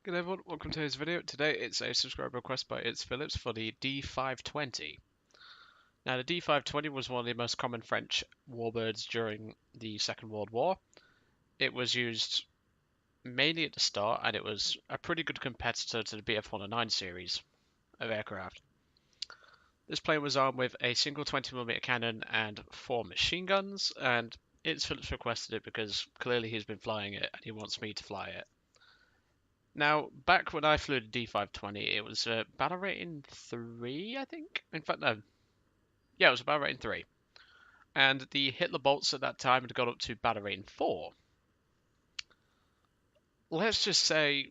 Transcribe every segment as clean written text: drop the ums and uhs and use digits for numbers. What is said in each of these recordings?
Good everyone, welcome to today's video. Today it's a subscriber request by It's Phillips for the D520. Now the D520 was one of the most common French warbirds during the Second World War. It was used mainly at the start and it was a pretty good competitor to the Bf-109 series of aircraft. This plane was armed with a single 20mm cannon and 4 machine guns, and It's Phillips requested it because clearly he's been flying it and he wants me to fly it. Now, back when I flew the D520, it was battle rating 3, I think? In fact, no. Yeah, it was battle rating 3. And the Hitler bolts at that time had got up to battle rating 4. Let's just say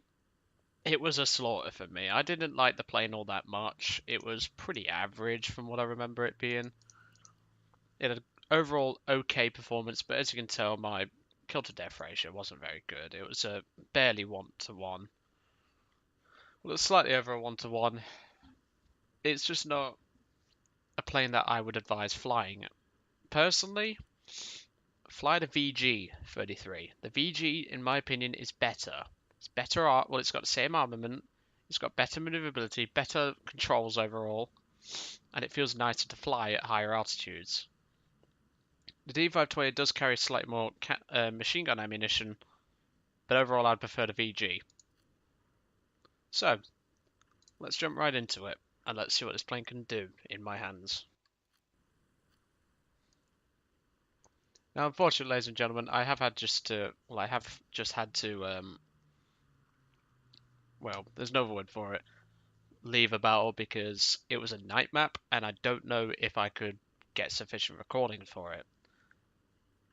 it was a slaughter for me. I didn't like the plane all that much. It was pretty average from what I remember it being. It had overall okay performance, but as you can tell, my kill to death ratio wasn't very good. It was barely 1-to-1. Well, it's slightly over a 1-to-1. It's just not a plane that I would advise flying. Personally, fly the VG-33. The VG, in my opinion, is better. It's better art. Well, it's got the same armament. It's got better maneuverability, better controls overall, and it feels nicer to fly at higher altitudes. The D520 does carry slightly more machine gun ammunition, but overall I'd prefer the VG. So, let's jump right into it, and let's see what this plane can do in my hands. Now, unfortunately, ladies and gentlemen, I have just had to, well, there's no other word for it, leave a battle because it was a night map, and I don't know if I could get sufficient recording for it.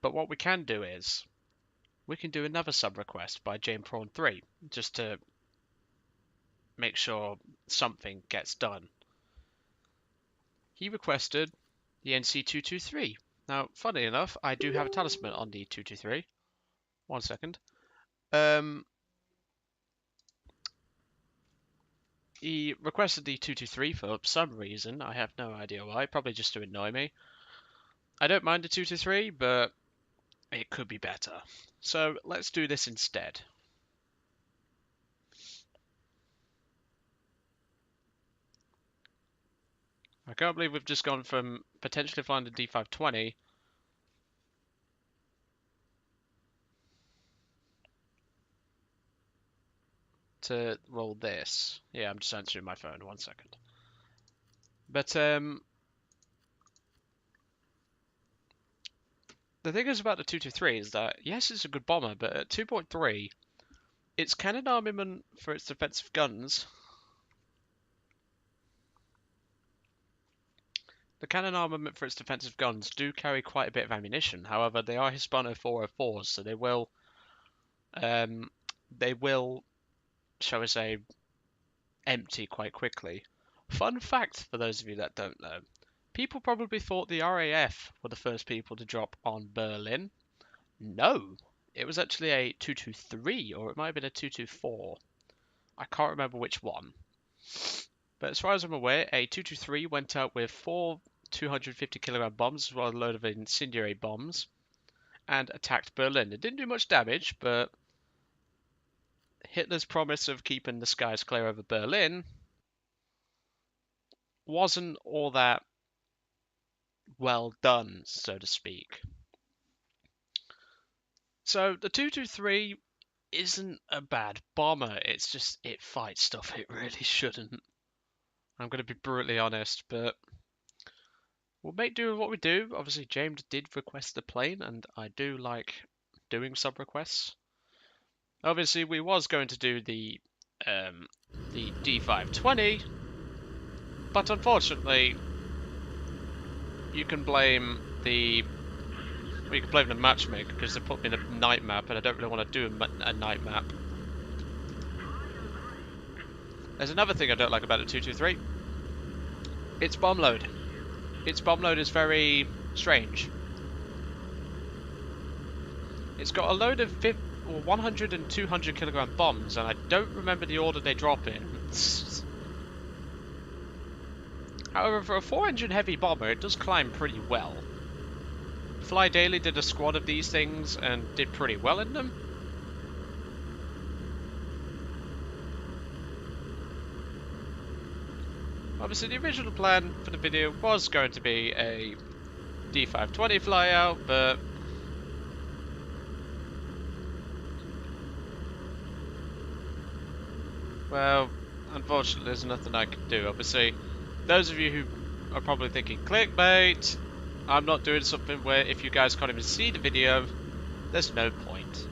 But what we can do is, we can do another sub request by JamePrawn3, just to make sure something gets done. He requested the NC223. Now, funny enough, I do have a talisman on the 223. 1 second. He requested the 223 for some reason. I have no idea why. Probably just to annoy me. I don't mind the 223, but it could be better. So let's do this instead. I can't believe we've just gone from potentially flying the D520 to roll this. Yeah, I'm just answering my phone. 1 second. But the thing is about the 223 is that yes, it's a good bomber, but at 2.3, its cannon armament for its defensive guns. The cannon armament for its defensive guns do carry quite a bit of ammunition. However, they are Hispano 404s, so they will, shall we say, empty quite quickly. Fun fact for those of you that don't know, people probably thought the RAF were the first people to drop on Berlin. No, it was actually a 223, or it might have been a 224. I can't remember which one. But as far as I'm aware, a 223 went out with 4 250-kilogram bombs, as well as a load of incendiary bombs, and attacked Berlin. It didn't do much damage, but Hitler's promise of keeping the skies clear over Berlin wasn't all that well done, so to speak. So the 223 isn't a bad bomber, it's just it fights stuff it really shouldn't. I'm going to be brutally honest, but we'll make do with what we do. Obviously, James did request the plane, and I do like doing sub requests. Obviously, we was going to do the D520, but unfortunately, you can blame the matchmaker because they put me in a night map, and I don't really want to do a night map. There's another thing I don't like about the 223. Its bomb load. Its bomb load is very strange. It's got a load of 100 and 200 kilogram bombs, and I don't remember the order they drop in. However, for a 4-engine heavy bomber, it does climb pretty well. Fly Daily did a squad of these things and did pretty well in them. Obviously, the original plan for the video was going to be a D520 flyout, but well, unfortunately, there's nothing I can do. Obviously, those of you who are probably thinking clickbait, I'm not doing something where if you guys can't even see the video, there's no point.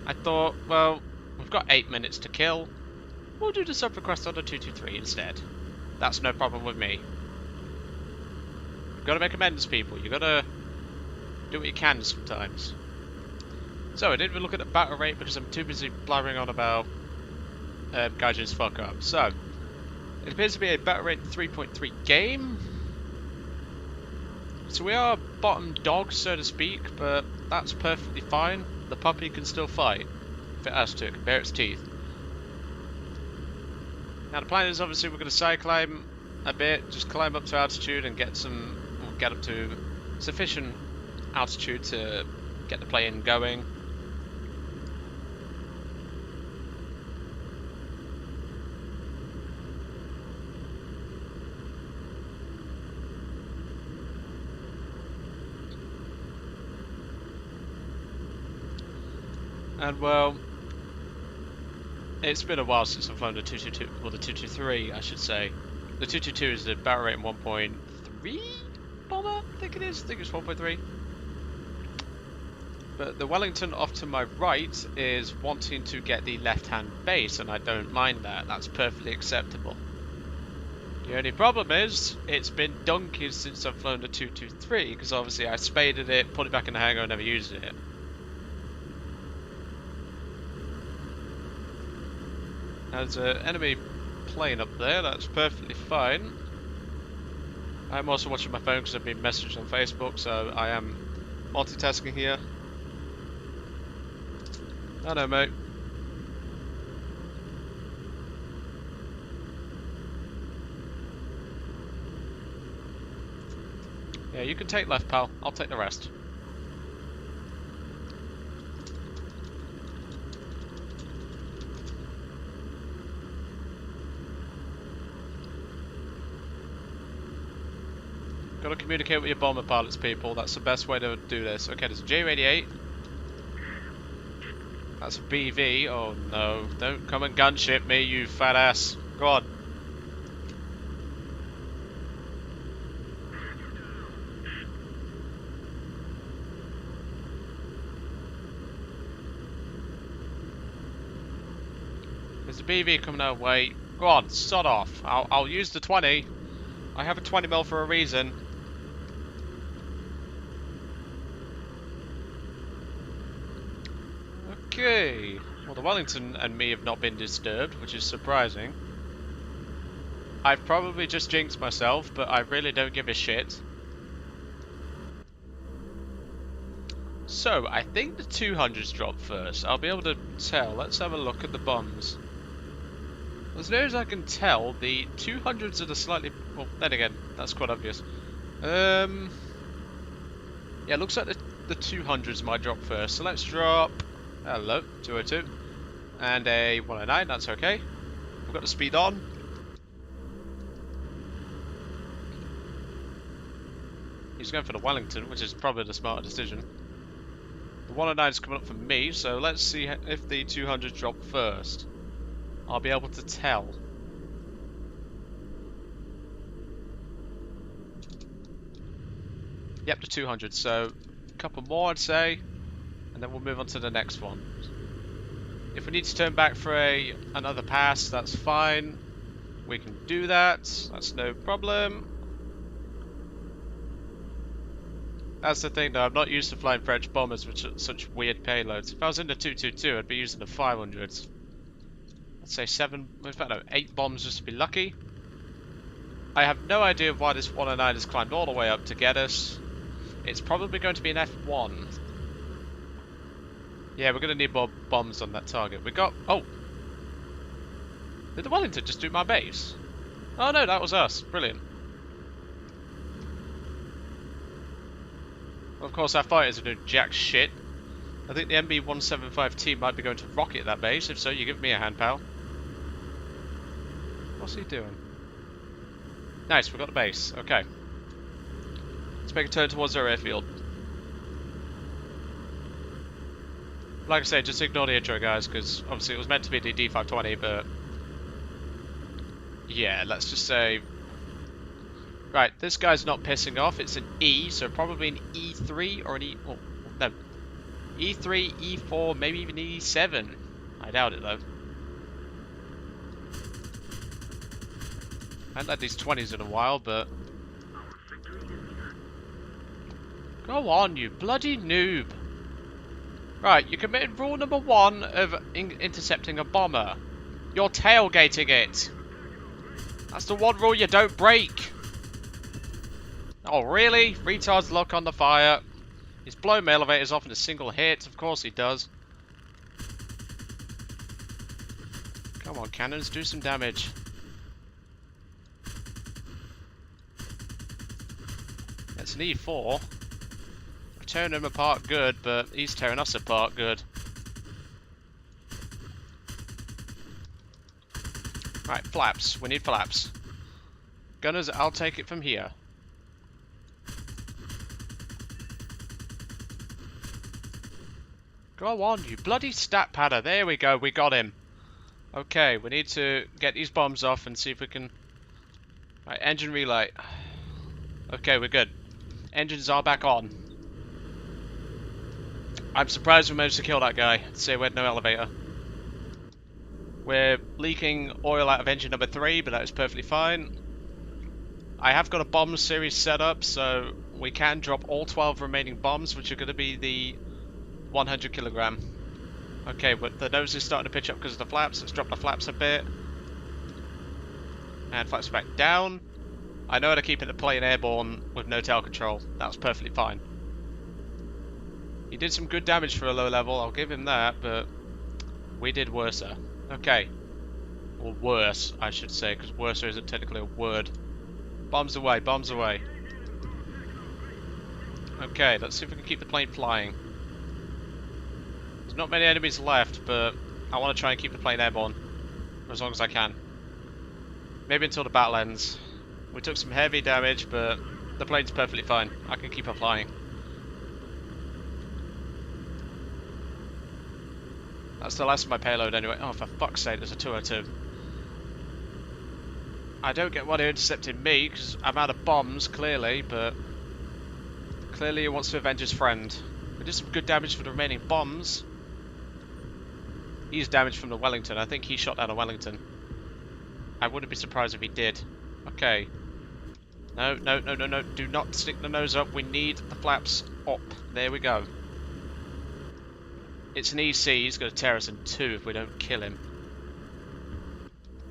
I thought, well, we've got 8 minutes to kill. We'll do the sub request on the 223 instead. That's no problem with me. You've got to make amends, people. You've got to do what you can sometimes. So I didn't even look at the battle rate because I'm too busy blabbering on about Gaijin's fuck up. So it appears to be a battle rate 3.3 game. So we are bottom dog, so to speak, but that's perfectly fine. The puppy can still fight if it has to. It can bare its teeth. Now the plan is obviously we're going to side climb a bit, just climb up to altitude and get up to sufficient altitude to get the plane going. And well, it's been a while since I've flown the 222, or the 223, I should say. The 222 is the battle rate in 1.3 bomber, I think it is. I think it's 1.3. But the Wellington off to my right is wanting to get the left-hand base, and I don't mind that. That's perfectly acceptable. The only problem is, it's been donkeys since I've flown the 223, because obviously I spaded it, put it back in the hangar, and never used it. There's an enemy plane up there, that's perfectly fine. I'm also watching my phone because I've been messaged on Facebook, so I am multitasking here. I know, mate. Yeah, you can take left, pal. I'll take the rest. Gotta communicate with your bomber pilots, people. That's the best way to do this. Okay, there's a J-88. That's a BV. Oh no. Don't come and gunship me, you fat ass. Go on. There's a BV coming our way. Go on, sod off. I'll use the 20. I have a 20mm for a reason. Okay. Well, the Wellington and me have not been disturbed, which is surprising. I've probably just jinxed myself, but I really don't give a shit. So, I think the 200s dropped first. I'll be able to tell. Let's have a look at the bombs. As near as I can tell, the 200s are the slightly... Well, then again, that's quite obvious. Yeah, looks like the 200s might drop first. So let's drop... Hello, 202. And a 109, that's okay. We've got the speed on. He's going for the Wellington, which is probably the smarter decision. The 109 is coming up for me, so let's see if the 200s drop first. I'll be able to tell. Yep, the 200, so a couple more I'd say, and then we'll move on to the next one. If we need to turn back for another pass, that's fine. We can do that, that's no problem. That's the thing though, I'm not used to flying French bombers with such weird payloads. If I was in the 222, I'd be using the 500s. Let's say 7, in fact no, 8 bombs just to be lucky. I have no idea why this 109 has climbed all the way up to get us. It's probably going to be an F1. Yeah, we're going to need more bombs on that target. We got... Oh! Did the Wellington just do my base? Oh no, that was us. Brilliant. Well, of course, our fighters are doing jack shit. I think the MB-175T might be going to rocket that base. If so, you give me a hand, pal. What's he doing? Nice, we've got the base. Okay. Let's make a turn towards our airfield. Like I say, just ignore the intro, guys, because obviously it was meant to be the D520, but... yeah, let's just say... right, this guy's not pissing off. It's an E, so probably an E3 or an E... oh, no. E3, E4, maybe even E7. I doubt it, though. I haven't had these 20s in a while, but... go on, you bloody noob. Right, you committed rule number 1 of intercepting a bomber. You're tailgating it. That's the one rule you don't break. Oh, really? Retard's lock on the fire. He's blown my elevators off in a single hit. Of course he does. Come on, cannons, do some damage. It's an E4. We're tearing him apart good, but he's tearing us apart good. Right, flaps. We need flaps. Gunners, I'll take it from here. Go on, you bloody stat padder. There we go, we got him. Okay, we need to get these bombs off and see if we can... right, engine relay. Okay, we're good. Engines are back on. I'm surprised we managed to kill that guy. Say we had no elevator. We're leaking oil out of engine number 3, but that is perfectly fine. I have got a bomb series set up, so we can drop all 12 remaining bombs, which are going to be the 100 kilogram. Okay, but the nose is starting to pitch up because of the flaps. Let's drop the flaps a bit. And flaps back down. I know how to keep the plane airborne with no tail control. That's perfectly fine. He did some good damage for a low level, I'll give him that, but we did worser. Okay. Or worse, I should say, because worser isn't technically a word. Bombs away, bombs away. Okay, let's see if we can keep the plane flying. There's not many enemies left, but I want to try and keep the plane airborne for as long as I can. Maybe until the battle ends. We took some heavy damage, but the plane's perfectly fine. I can keep her flying. That's the last of my payload anyway. Oh, for fuck's sake, there's a 202. I don't get why they're intercepting me, because I'm out of bombs, clearly, but... clearly he wants to avenge his friend. We did some good damage for the remaining bombs. He's damaged from the Wellington. I think he shot down a Wellington. I wouldn't be surprised if he did. Okay. No, no, no, no, no. Do not stick the nose up. We need the flaps up. There we go. It's an EC. He's going to tear us in two if we don't kill him.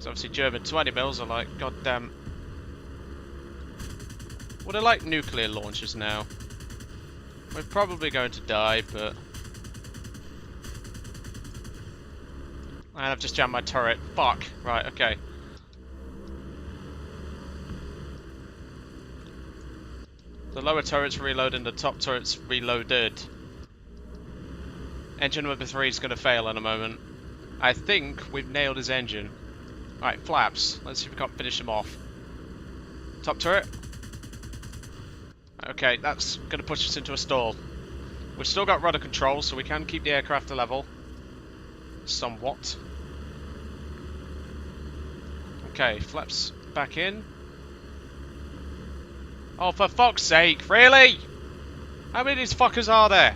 So obviously German 20 mils are like, goddamn. Well, they're like nuclear launchers now. We're probably going to die, but... and I've just jammed my turret. Fuck. Right, okay. The lower turret's reloading, the top turret's reloaded. Engine number 3 is going to fail in a moment. I think we've nailed his engine. Right, flaps. Let's see if we can't finish him off. Top turret. Okay, that's going to push us into a stall. We've still got rudder control, so we can keep the aircraft level. Somewhat. Okay, flaps back in. Oh, for fuck's sake, really? How many of these fuckers are there?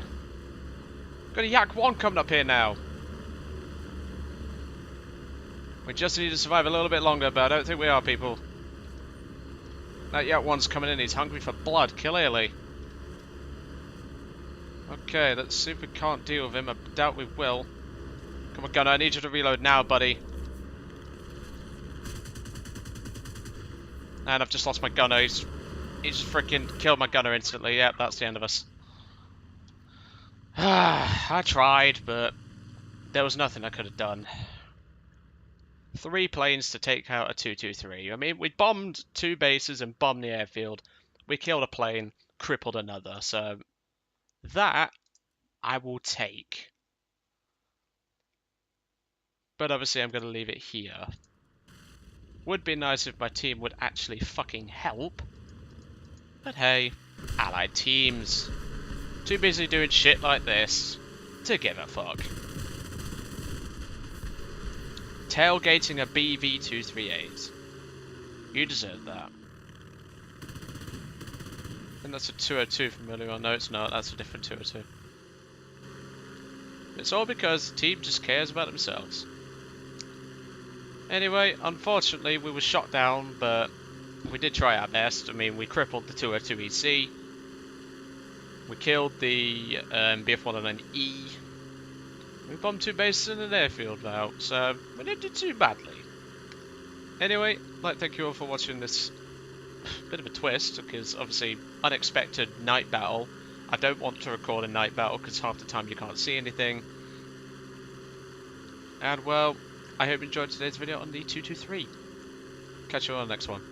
Got a Yak 1 coming up here now. We just need to survive a little bit longer, but I don't think we are, people. That Yak 1's coming in, he's hungry for blood, clearly. Okay, let's see if we can't deal with him. I doubt we will. Come on, Gunner, I need you to reload now, buddy. And I've just lost my Gunner. He's freaking killed my Gunner instantly. Yep, that's the end of us. I tried, but there was nothing I could have done. 3 planes to take out a 223. I mean, we bombed 2 bases and bombed the airfield. We killed a plane, crippled another. So that I will take. But obviously I'm going to leave it here. Would be nice if my team would actually fucking help. But hey, allied teams. Too busy doing shit like this to give a fuck. Tailgating a BV238. You deserve that. And that's a 202 from earlier on. No, it's not. That's a different 202. It's all because the team just cares about themselves. Anyway, unfortunately, we were shot down, but we did try our best. I mean, we crippled the 202 EC. We killed the BF-109E. We bombed 2 bases and an airfield out, so we didn't do too badly. Anyway, I'd like to thank you all for watching this bit of a twist, because obviously unexpected night battle. I don't want to record a night battle because half the time you can't see anything. And well, I hope you enjoyed today's video on the 223. Catch you on the next one.